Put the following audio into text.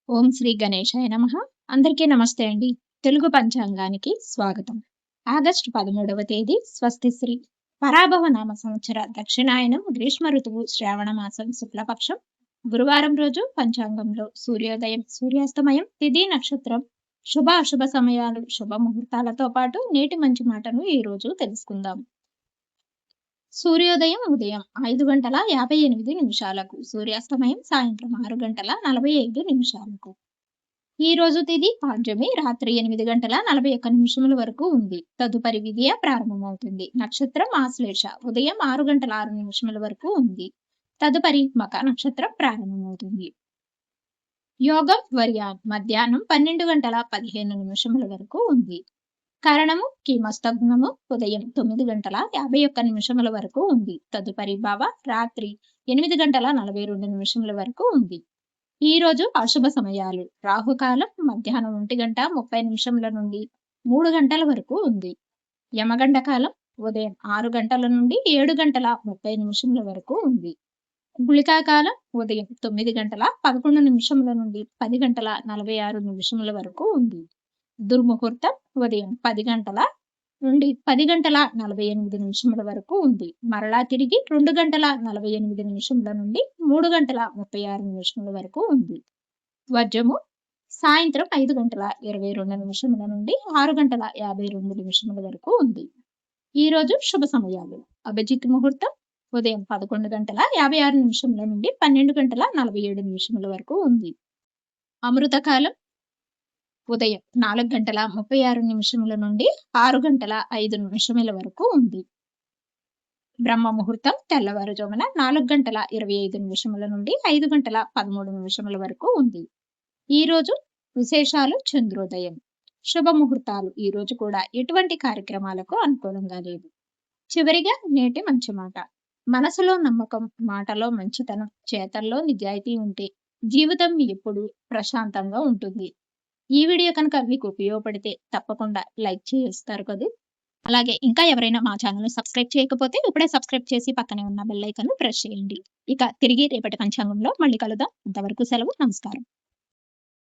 ఓం శ్రీ గణేశాయ నమః. అందరికీ నమస్తే అండి. తెలుగు పంచాంగానికి స్వాగతం. ఆగస్టు 13వ తేదీ స్వస్తిశ్రీ పరాభవ నామ సంవత్సర దక్షిణాయనం గ్రీష్మ ఋతువు శ్రావణ మాసం శుక్లపక్షం గురువారం రోజు పంచాంగంలో సూర్యోదయం సూర్యాస్తమయం తిథి నక్షత్రం శుభ అశుభ సమయాలు శుభ ముహూర్తాలతో పాటు నేటి మంచి మాటను ఈ రోజు తెలుసుకుందాం. సూర్యోదయం ఉదయం 5:58 సూర్యాస్తమయం సాయంత్రం 6:45 ఈ రోజు తిథి పాడ్యమి రాత్రి 8:41 వరకు ఉంది. తదుపరి విధియ ప్రారంభమవుతుంది. నక్షత్రం ఆశ్లేష ఉదయం 6:06 వరకు ఉంది. తదుపరి మక నక్షత్రం ప్రారంభమవుతుంది. యోగం వర్యాన్ మధ్యాహ్నం 12:15 వరకు ఉంది. కరణము కిమస్తగ్నము ఉదయం 9:51 వరకు ఉంది. తదుపరి భవ రాత్రి 8:42 వరకు ఉంది. ఈ రోజు అశుభ సమయాలు రాహుకాలం మధ్యాహ్నం 1:30 నుండి 3 గంటల వరకు ఉంది. యమగండ కాలం ఉదయం 6 గంటల నుండి 7:30 వరకు ఉంది. గుళికాకాలం ఉదయం 9:11 నుండి 10:46 వరకు ఉంది. దుర్ముహూర్తం ఉదయం 10 గంటల నుండి 10:48 వరకు ఉంది. మరలా తిరిగి 2:48 నుండి 3:36 వరకు ఉంది. వర్జము సాయంత్రం 5:22 నుండి 6:52 వరకు ఉంది. ఈ రోజు శుభ సమయాలు అభిజిత్ ముహూర్తం ఉదయం 11:56 నుండి 12:47 వరకు ఉంది. అమృతకాలం ఉదయం 4:36 నుండి 6:05 వరకు ఉంది. బ్రహ్మ ముహూర్తం తెల్లవారుజామున 4:25 నుండి 5:13 వరకు ఉంది. ఈ రోజు విశేషాలు చంద్రోదయం శుభ ముహూర్తాలు ఈ రోజు కూడా ఎటువంటి కార్యక్రమాలకు అనుకూలంగా లేదు. చివరిగా నేటి మంచి మాట మనసులో నమ్మకం మాటలో మంచితనం చేతల్లో నిజాయితీ ఉంటే జీవితం ఎప్పుడు ప్రశాంతంగా ఉంటుంది. ఈ వీడియో కనుక మీకు ఉపయోగపడితే తప్పకుండా లైక్ చేస్తారు కదా. అలాగే ఇంకా ఎవరైనా మా ఛానల్ సబ్స్క్రైబ్ చేయకపోతే ఇప్పుడే సబ్స్క్రైబ్ చేసి పక్కనే ఉన్న బెల్ ఐకాన్ ప్రెస్ చేయండి. ఇక తిరిగి రేపటి పంచాంగంలో మళ్ళీ కలుద్దాం. అంతవరకు సెలవు. నమస్కారం.